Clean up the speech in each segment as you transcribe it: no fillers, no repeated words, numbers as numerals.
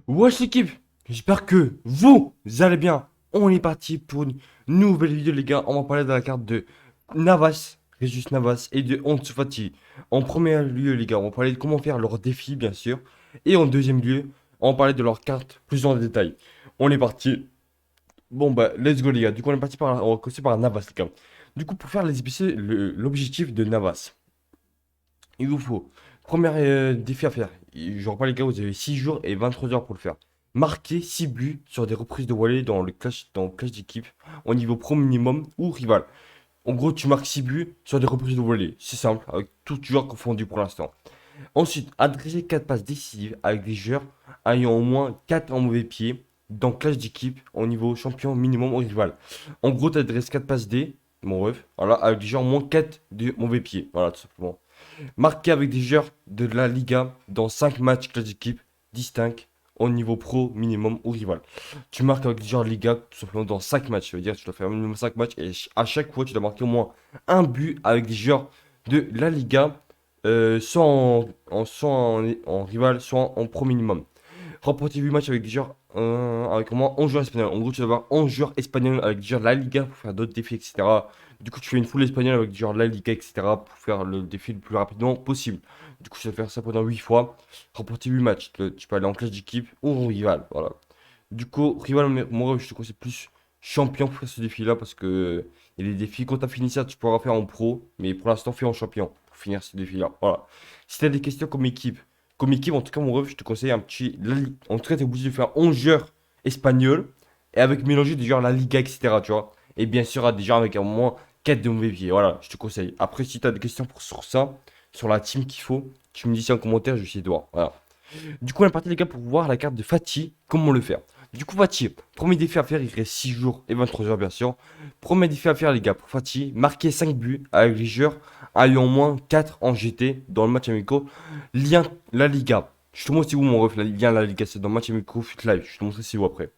Wesh l'équipe, j'espère que vous allez bien. On est parti pour une nouvelle vidéo les gars. On va parler de la carte de Navas, Régis Navas et de Ansu Fati. En premier lieu les gars, on va parler de comment faire leurs défis bien sûr. Et en deuxième lieu, on va parler de leurs cartes plus en détail. On est parti. Bon bah let's go les gars. Du coup on est parti on va commencer par Navas les gars. Du coup pour faire les épiciers, l'objectif de Navas. Il vous faut. Premier défi à faire. Je rappelle les gars, vous avez 6 jours et 23 heures pour le faire. Marquer 6 buts sur des reprises de volée dans le clash d'équipe au niveau pro minimum ou rival. En gros, tu marques 6 buts sur des reprises de volée. C'est simple, avec tout joueur confondu pour l'instant. Ensuite, adresser 4 passes décisives avec des joueurs ayant au moins 4 en mauvais pied dans clash d'équipe au niveau champion minimum ou rival. En gros, tu adresses 4 passes D, mon ref, voilà, avec des joueurs au moins 4 de mauvais pied. Voilà, tout simplement. Marqué avec des joueurs de la Liga dans 5 matchs classe d'équipe distincts au niveau pro, minimum ou rival. Tu marques avec des joueurs de Liga tout simplement dans 5 matchs. Ça veut dire que tu dois faire minimum 5 matchs et à chaque fois tu dois marquer au moins un but avec des joueurs de la Liga, soit en rival, soit en pro minimum. Remporter 8 matchs avec des joueurs avec au moins 11 joueurs espagnols. En gros, tu dois avoir 11 joueurs espagnols avec des joueurs de la Liga pour faire d'autres défis, etc. Du coup, tu fais une full espagnole avec des joueurs de la Liga, etc. pour faire le défi le plus rapidement possible. Du coup, tu vas faire ça pendant 8 fois. Remporter 8 matchs. Tu peux aller en classe d'équipe ou en rival. Voilà. Du coup, rival, moi, je te conseille plus champion pour faire ce défi-là parce que il y a des défis. Quand tu as fini ça, tu pourras faire en pro. Mais pour l'instant, fais en champion pour finir ce défi-là. Voilà. Si tu as des questions comme équipe, en tout cas, mon ref, je te conseille un petit. En tout cas, tu es obligé de faire 11 joueurs espagnols et avec mélanger des joueurs La Liga, etc. Tu vois. Et bien sûr, à des joueurs avec au moins 4 de mauvais pieds. Voilà, je te conseille. Après, si tu as des questions sur ça, sur la team qu'il faut, tu me dis ça en commentaire, je vais essayer de voir. Voilà. Du coup, on est parti, les gars, pour voir la carte de Fati, comment le faire. Du coup, Fati, premier défi à faire, il reste 6 jours et 23 heures, bien sûr. Premier défi à faire, les gars, pour Fati, marquer 5 buts avec les joueurs ayant au moins 4 en GT dans le match amico. Lien la Liga. Je te montre si vous, mon ref, lien la Liga, c'est dans le match amico, fut live. Je te montrer si vous après.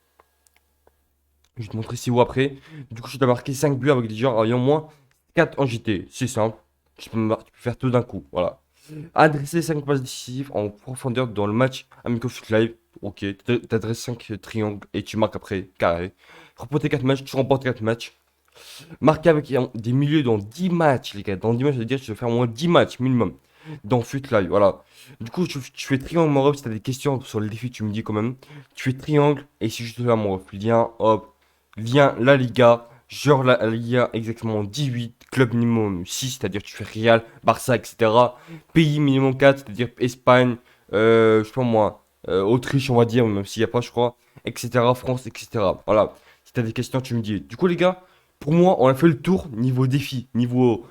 Je vais te montrer si vous après. Du coup, je dois marquer 5 buts avec des joueurs ayant au moins 4 en GT. C'est simple. Tu peux faire tout d'un coup. Voilà. Adresser 5 passes décisives en profondeur dans le match Amico Foot Live. Ok, t'adresses 5 triangles et tu marques après carré. Remporter 4 matchs, tu remportes 4 matchs. Marquer avec des milieux dans 10 matchs, les gars. Dans 10 matchs, ça veut dire que tu dois faire au moins 10 matchs minimum dans Foot Live. Voilà. Du coup, tu fais triangle, mon ref. Si t'as des questions sur le défi, tu me dis quand même. Tu fais triangle et c'est juste là, mon ref. Lien, hop. Lien, la Liga. Genre la Liga, exactement 18, club minimum 6, c'est-à-dire tu fais Real, Barça, etc. Pays minimum 4, c'est-à-dire Espagne, je sais pas moi, Autriche, on va dire, même s'il n'y a pas, je crois, etc. France, etc. Voilà. Si t'as des questions, tu me dis. Du coup, les gars, pour moi, on a fait le tour niveau défi, niveau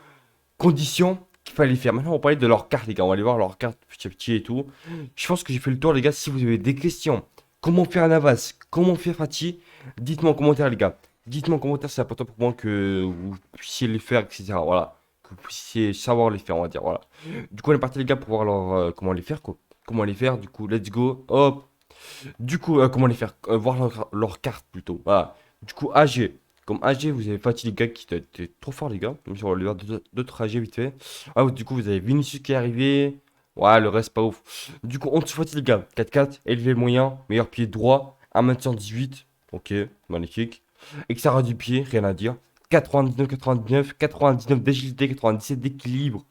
conditions qu'il fallait faire. Maintenant, on va parler de leurs cartes, les gars. On va aller voir leurs cartes petit à petit et tout. Je pense que j'ai fait le tour, les gars. Si vous avez des questions, comment faire Navas, comment faire Fati, dites-moi en commentaire, les gars. Dites-moi en commentaire, c'est important pour moi que vous puissiez les faire, etc. Voilà. Que vous puissiez savoir les faire, on va dire. Voilà. Du coup, on est parti, les gars, pour voir comment les faire, quoi. Comment les faire, du coup, let's go. Hop. Du coup, comment les faire voir leur carte plutôt. Voilà. Du coup, AG. Comme AG, vous avez Fatih, les gars, qui était trop fort, les gars. Même si on va aller voir d'autres AG vite fait. Ah, du coup, vous avez Vinicius qui est arrivé. Ouais, le reste, pas ouf. Du coup, en dessous, Fatih, les gars. 4-4, élevé moyen, meilleur pied droit. 1m118. Ok, magnifique. Extérieur du pied, rien à dire. 99, 99, 99 d'agilité, 97 d'équilibre,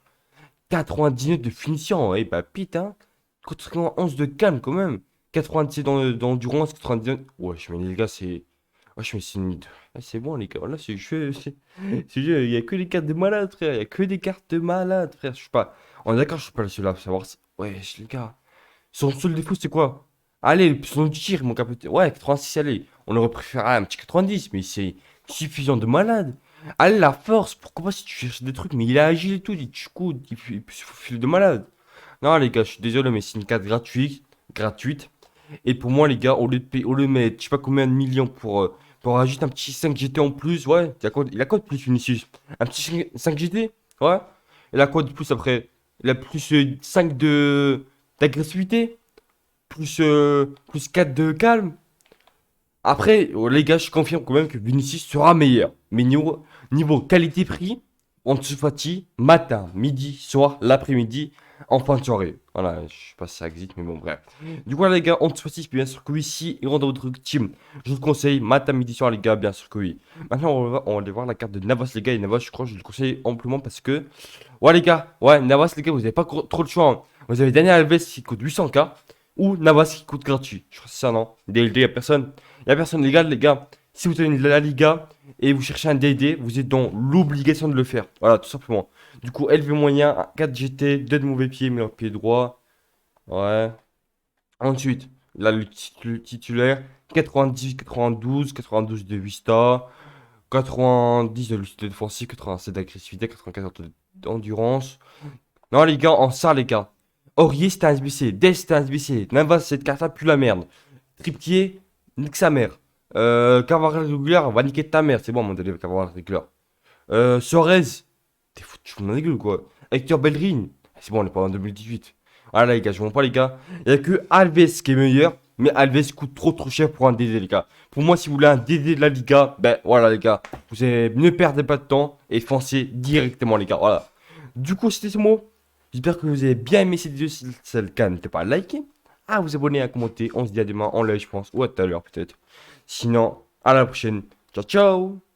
99 de finition. Eh bah, putain. 91 de calme quand même. 97 d'endurance, 99. Wesh, mais les gars, c'est. Wesh, mais c'est bon, les gars. Là, c'est jeu. Il y a que des cartes de malade, frère. Il y a que des cartes de malade, frère. Je suis pas. On est d'accord, je suis pas le seul à savoir. Wesh, les gars. Son seul défaut, c'est quoi? Allez, son tir, mon capitaine. Ouais, 86, allez. On aurait préféré un petit 90, mais c'est suffisant de malade. Allez, la force. Pourquoi pas si tu cherches des trucs? Mais il est agile et tout. Il tue coup, il se faufile de malade. Non, les gars, je suis désolé, mais c'est une carte gratuite. Et pour moi, les gars, au lieu de mettre, je sais pas combien de millions pour ajouter un petit 5 GT en plus, ouais. Il a quoi de plus, Vinicius? Un petit 5 GT? Ouais. Il a quoi de plus après? Il a plus 5 d'agressivité? Plus 4 de calme? Après, les gars, je confirme quand même que Vinicius sera meilleur. Mais niveau qualité-prix, Ansu Fati, matin, midi, soir, l'après-midi, en fin de soirée. Voilà, je sais pas si ça existe, mais bon, bref. Du coup, là, les gars, on se fatigues, bien sûr que oui. Si il rentre dans votre team, je vous conseille Mata Midi Soir, les gars, bien sûr que oui. Maintenant, on va aller voir la carte de Navas, les gars. Et Navas, je crois que je le conseille amplement parce que. Ouais, les gars, ouais, Navas, les gars, vous avez pas trop le choix, hein. Vous avez Daniel Alves qui coûte 800K ou Navas qui coûte gratuit. Je crois que c'est ça, non? DLD, y a personne. Y a personne, les gars, les gars. Si vous tenez la Liga et vous cherchez un DD, vous êtes dans l'obligation de le faire. Voilà, tout simplement. Du coup, LV moyen, 4 GT, 2 de mauvais pied, meilleur pied droit. Ouais. Ensuite, là, le titulaire, 98, 92, 92 de vista, 90 de lucidité défensive, 87 d'agressivité, 94 d'endurance. Non, les gars, en ça, les gars. Aurier, c'était un SBC. Death, c'était un SBC. Navas, cette carte-là pue la merde. Triptier, nique sa mère. Cavara régulière, va niquer ta mère. C'est bon, mon délire, Cavara régulière. Suarez, t'es foutu de ma gueule, quoi. Hector Bellerin, c'est bon, on est pas en 2018. Ah là, les gars, je vois pas, les gars. Il y a que Alves qui est meilleur, mais Alves coûte trop cher pour un DD, les gars. Pour moi, si vous voulez un DD de la Liga, ben voilà, les gars. Vous avez, ne perdez pas de temps et foncez directement, les gars. Voilà. Du coup, c'était ce mot. J'espère que vous avez bien aimé cette vidéo. Si c'est le cas, n'hésitez pas à liker, à vous abonner, à commenter. On se dit à demain en live, je pense, ou à tout à l'heure, peut-être. Sinon, à la prochaine. Ciao, ciao.